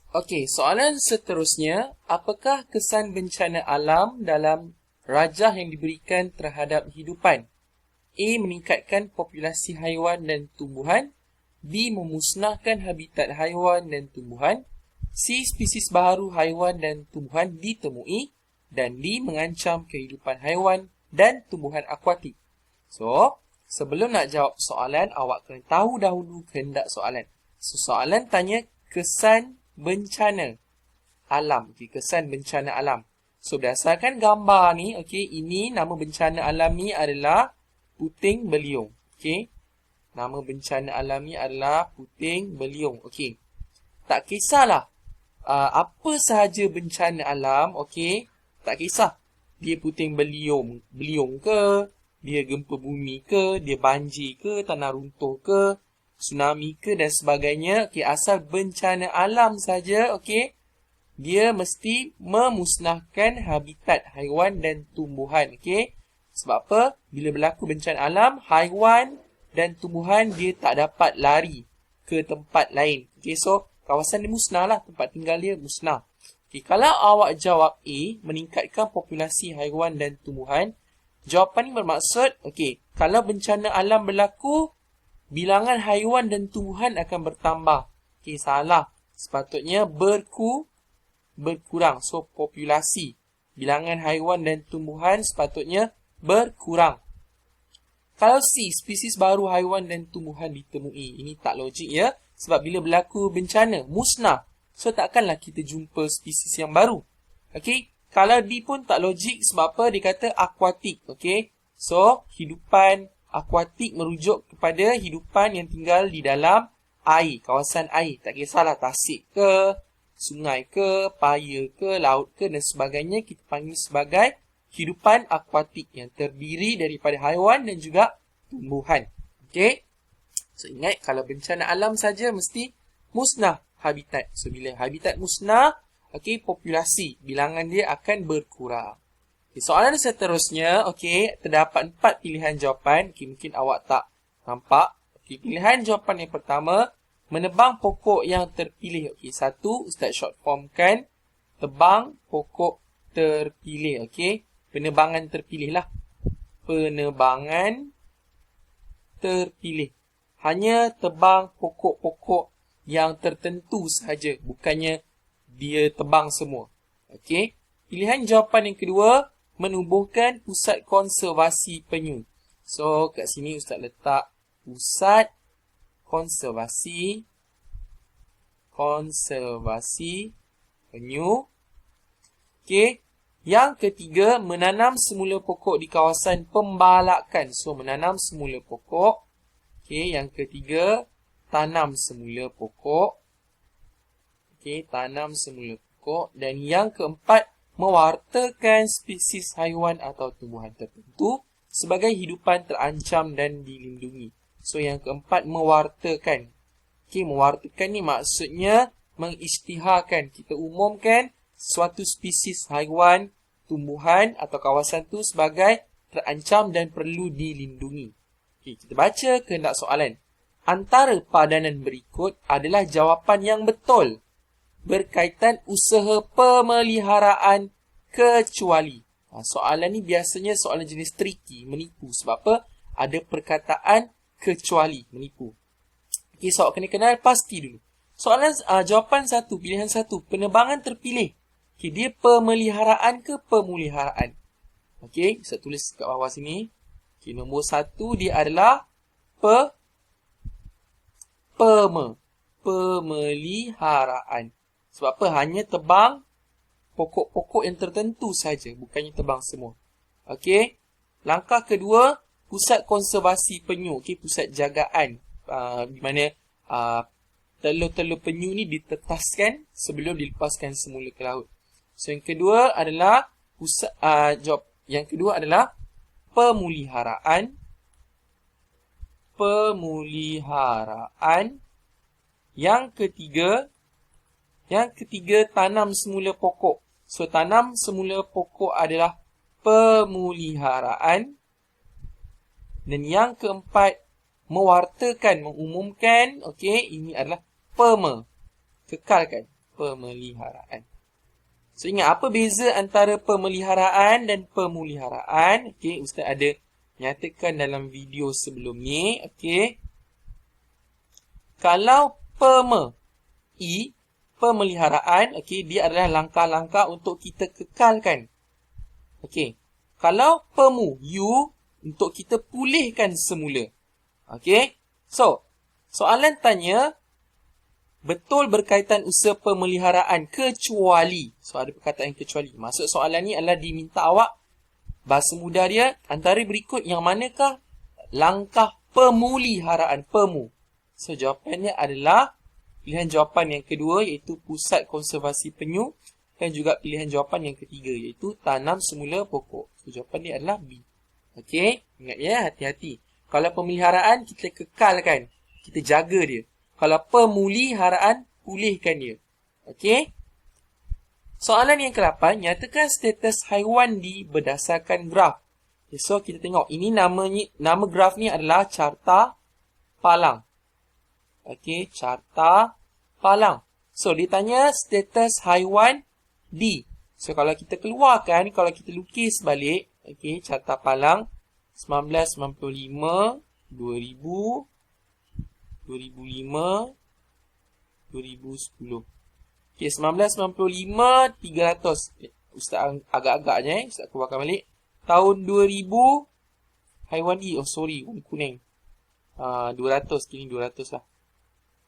Okey, soalan seterusnya, apakah kesan bencana alam dalam rajah yang diberikan terhadap hidupan? A. Meningkatkan populasi haiwan dan tumbuhan. B. Memusnahkan habitat haiwan dan tumbuhan. C. Spesies baharu haiwan dan tumbuhan ditemui. Dan D. Mengancam kehidupan haiwan dan tumbuhan akuatik. So, sebelum nak jawab soalan, awak kena tahu dahulu kehendak soalan. So, soalan tanya kesan bencana alam. Okay, kesan bencana alam. So, berdasarkan gambar ni, okay, ini nama bencana alam ni adalah puting beliung. Okay. Nama bencana alam ni adalah puting beliung. Okay. Tak kisahlah apa sahaja bencana alam, okay. Tak kisah. Dia puting beliung ke, dia gempa bumi ke, dia banjir ke, tanah runtuh ke, tsunami ke dan sebagainya. Okay, asal bencana alam saja, okay, dia mesti memusnahkan habitat haiwan dan tumbuhan. Okay. Sebab apa? Bila berlaku bencana alam, haiwan dan tumbuhan dia tak dapat lari ke tempat lain. Okay, so kawasan dia musnah lah, tempat tinggal dia musnah. Okay, kalau awak jawab A, meningkatkan populasi haiwan dan tumbuhan, jawapan ni bermaksud, okay, kalau bencana alam berlaku, bilangan haiwan dan tumbuhan akan bertambah. Okay, salah. Sepatutnya berkurang. So, populasi. Bilangan haiwan dan tumbuhan sepatutnya berkurang. Kalau C, spesies baru haiwan dan tumbuhan ditemui. Ini tak logik ya. Sebab bila berlaku bencana, musnah. So, takkanlah kita jumpa spesies yang baru. Okay. Kalau D pun tak logik. Sebab apa? Dia kata akuatik. Okay. So, hidupan akuatik merujuk kepada hidupan yang tinggal di dalam air. Kawasan air. Tak kisahlah tasik ke, sungai ke, paya ke, laut ke dan sebagainya. Kita panggil sebagai hidupan akuatik yang terdiri daripada haiwan dan juga tumbuhan. Okay. So, ingat kalau bencana alam saja mesti musnah habitat. So, bila habitat musnah, okay, populasi, bilangan dia akan berkurang. Okay, soalan seterusnya, okay, terdapat 4 pilihan jawapan. Okay, mungkin awak tak nampak. Okay, pilihan jawapan yang pertama, menebang pokok yang terpilih. Okay, satu, Ustaz short formkan. Tebang pokok terpilih. Okay, penebangan terpilih lah. Penebangan terpilih. Hanya tebang pokok-pokok yang tertentu sahaja. Bukannya dia tebang semua. Okey. Pilihan jawapan yang kedua, menubuhkan pusat konservasi penyu. So, kat sini Ustaz letak pusat konservasi penyu. Okey. Yang ketiga, menanam semula pokok di kawasan pembalakan. So, menanam semula pokok. Okey, yang ketiga, tanam semula pokok. Okey, tanam semula pokok. Dan yang keempat, mewartakan spesies haiwan atau tumbuhan tertentu sebagai hidupan terancam dan dilindungi. So, yang keempat, mewartakan. Okey, mewartakan ni maksudnya mengisytiharkan. Kita umumkan suatu spesies haiwan, tumbuhan atau kawasan tu sebagai terancam dan perlu dilindungi. Okey, kita baca kehendak soalan. Antara padanan berikut adalah jawapan yang betul berkaitan usaha pemeliharaan kecuali. Soalan ni biasanya soalan jenis tricky, menipu. Sebab apa? Ada perkataan kecuali, menipu. Okey, so awak kena kenal pasti dulu. Soalan jawapan satu, pilihan satu, penebangan terpilih. Okey, dia pemeliharaan ke pemuliharaan? Okey, saya tulis kat bawah sini. Okey, nombor satu dia adalah pemeliharaan. Sebab apa? Hanya tebang pokok-pokok yang tertentu saja, bukannya tebang semua. Okey. Langkah kedua, pusat konservasi penyu. Okey, pusat jagaan. Di mana telur-telur penyu ni ditetaskan sebelum dilepaskan semula ke laut. So, yang kedua adalah pemeliharaan. Yang ketiga tanam semula pokok. So, tanam semula pokok adalah pemuliharaan. Dan yang keempat, mewartakan, mengumumkan. Okey, ini adalah kekalkan. pemeliharaan. So, ingat apa beza antara pemeliharaan dan pemuliharaan? Okey, Ustaz ada nyatakan dalam video sebelum ni. Okey. Kalau pemeliharaan, okey, dia adalah langkah-langkah untuk kita kekalkan. Okey. Kalau untuk kita pulihkan semula. Okey. So, soalan tanya, betul berkaitan usaha pemeliharaan kecuali. So, ada perkataan kecuali. Maksud soalan ni adalah diminta awak, bahasa mudah dia, antara berikut yang manakah langkah pemuliharaan, So, jawapannya adalah pilihan jawapan yang kedua, iaitu pusat konservasi penyu. Dan juga pilihan jawapan yang ketiga, iaitu tanam semula pokok. So, jawapan dia adalah B. Okey, ingat ya, hati-hati. Kalau pemeliharaan, kita kekalkan. Kita jaga dia. Kalau pemuliharaan, pulihkan dia. Okey. Soalan yang ke-8, nyatakan status haiwan D berdasarkan graf. Okay, so, kita tengok. Ini nama graf ni adalah carta palang. Okey, carta palang. So, dia tanya status haiwan D. So, kalau kita keluarkan, kalau kita lukis balik, okey, carta palang 1995, 2000, 2005, 2010. Okey, 1995, 300. Ustaz agak-agaknya, Ustaz keluarkan balik. Tahun 2000, haiwan E. Oh, sorry, warna kuning. 200, kini 200 lah.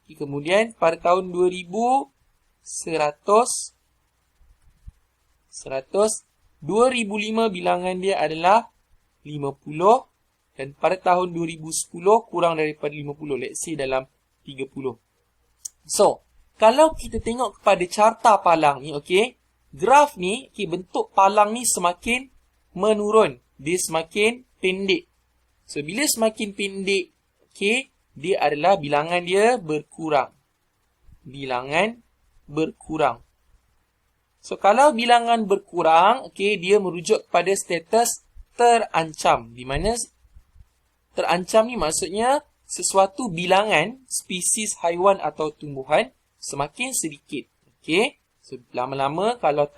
Okay, kemudian, pada tahun 2000, 100. 2005 bilangan dia adalah 50. Dan pada tahun 2010, kurang daripada 50. Let's say dalam 30. So, kalau kita tengok kepada carta palang ni, okey, graf ni, okey, bentuk palang ni semakin menurun. Dia semakin pendek. So, bila semakin pendek, okey, dia adalah bilangan dia berkurang. Bilangan berkurang. So, kalau bilangan berkurang, okey, dia merujuk kepada status terancam. Di mana terancam ni maksudnya sesuatu bilangan spesies haiwan atau tumbuhan semakin sedikit. Okey. So, lama-lama kalau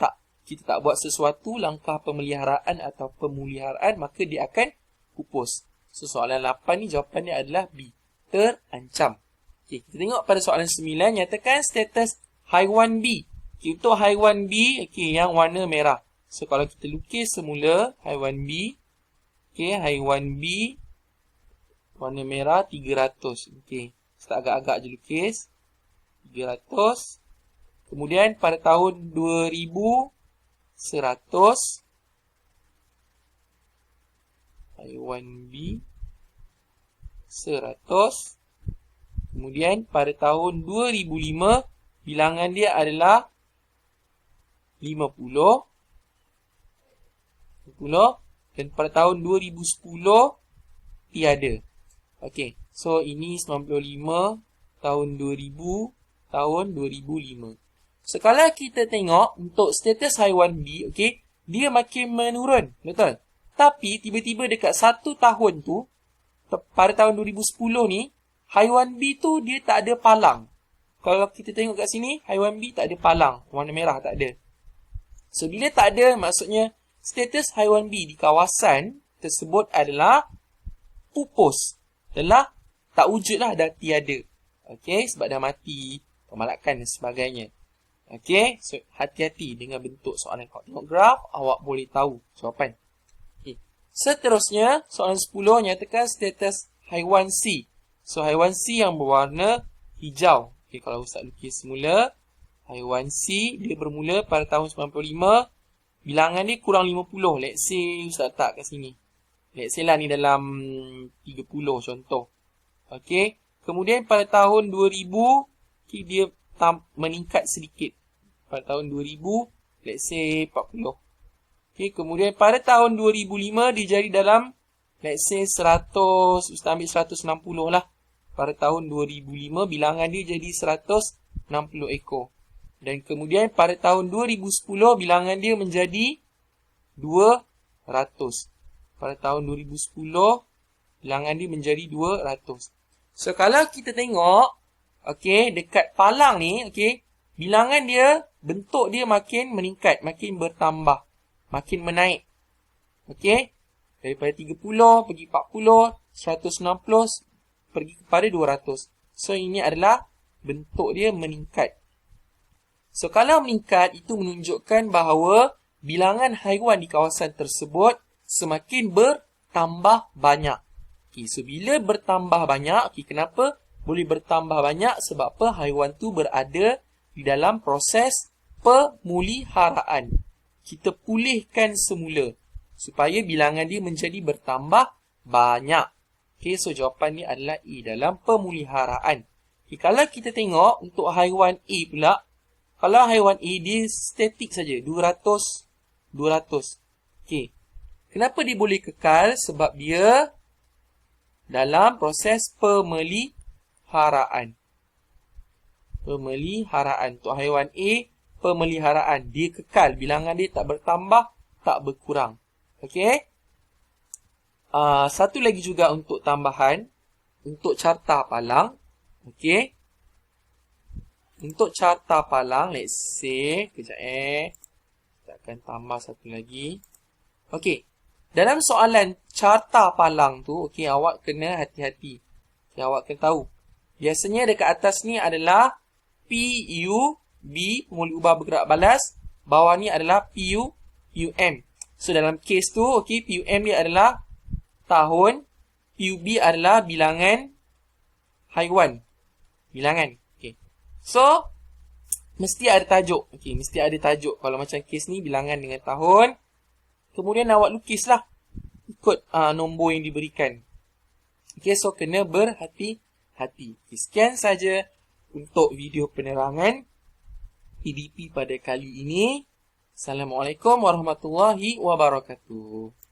kita tak buat sesuatu langkah pemeliharaan atau pemuliharaan, maka dia akan pupus. So, soalan 8 ni jawapannya adalah B. Terancam. Okey, kita tengok pada soalan 9, nyatakan status haiwan B. Okay, untuk haiwan B, okey, yang warna merah. So, kalau kita lukis semula haiwan B, okey, haiwan B warna merah 300. Okey, start agak-agak je lukis. 300. Kemudian pada tahun 2000, 100. Haiwan B 100. Kemudian pada tahun 2005, bilangan dia adalah 50. Dan pada tahun 2010, tiada. Okey, so ini 95, tahun 2000, tahun 2005. So, kalau kita tengok untuk status haiwan B, okey, dia makin menurun, betul? Tapi, tiba-tiba dekat 1 tahun tu, pada tahun 2010 ni, haiwan B tu dia tak ada palang. Kalau kita tengok kat sini, haiwan B tak ada palang, warna merah tak ada. So, bila tak ada, maksudnya status haiwan B di kawasan tersebut adalah pupus. Telah tak wujud lah, dah tiada. Okey, sebab dah mati, pemalakan dan sebagainya. Okey, so hati-hati dengan bentuk soalan. Kalau tengok graf, awak boleh tahu jawapan. Okay. Seterusnya, soalan 10, nyatakan status haiwan C. So, haiwan C yang berwarna hijau. Okey, kalau Ustaz lukis semula, haiwan C, dia bermula pada tahun 95. Bilangan dia kurang 50. Let's say Ustaz letak kat sini. Let's say lah ni dalam 30 contoh. Okey. Kemudian pada tahun 2000, okay, dia meningkat sedikit. Pada tahun 2000, let's say 40. Okey. Kemudian pada tahun 2005, dia jadi dalam, let's say 100, Ustaz ambil 160 lah. Pada tahun 2005, bilangan dia jadi 160 ekor. Dan kemudian pada tahun 2010, bilangan dia menjadi 200. Pada tahun 2010, bilangan dia menjadi 200. So, kalau kita tengok, okey, dekat palang ni, okey, bilangan dia, bentuk dia makin meningkat, makin bertambah, makin menaik. Okey? Daripada 30 pergi 40, 160 pergi kepada 200. So, ini adalah bentuk dia meningkat. So, kalau meningkat, itu menunjukkan bahawa bilangan haiwan di kawasan tersebut semakin bertambah banyak. Okay, so, bila bertambah banyak, okay, kenapa boleh bertambah banyak? Sebab apa? Haiwan tu berada di dalam proses pemuliharaan. Kita pulihkan semula supaya bilangan dia menjadi bertambah banyak. Okay, so jawapan ni adalah A dalam pemeliharaan. Okay, kalau kita tengok untuk haiwan A pula, kalau haiwan A dia statik saja, 200. Okay. Kenapa dia boleh kekal? Sebab dia dalam proses pemeliharaan. Pemeliharaan. Untuk haiwan A, pemeliharaan. Dia kekal. Bilangan dia tak bertambah, tak berkurang. Okay. Satu lagi juga untuk tambahan. Untuk carta palang. Okay. Untuk carta palang, let's say, kejap kita akan tambah satu lagi. Okay. Dalam soalan carta palang tu, okay, awak kena hati-hati. Okay, awak kena tahu. Biasanya dekat atas ni adalah PUB, pemuli ubah bergerak balas. Bawah ni adalah PUM. So, dalam kes tu, okay, PUM dia adalah tahun. PUB adalah bilangan haiwan. Bilangan. Okay. So, mesti ada tajuk. Okay, mesti ada tajuk. Kalau macam kes ni, bilangan dengan tahun. Kemudian awak lukislah. Ikut nombor yang diberikan. Okay, so kena berhati-hati. Okay, sekian saja untuk video penerangan PDP pada kali ini. Assalamualaikum warahmatullahi wabarakatuh.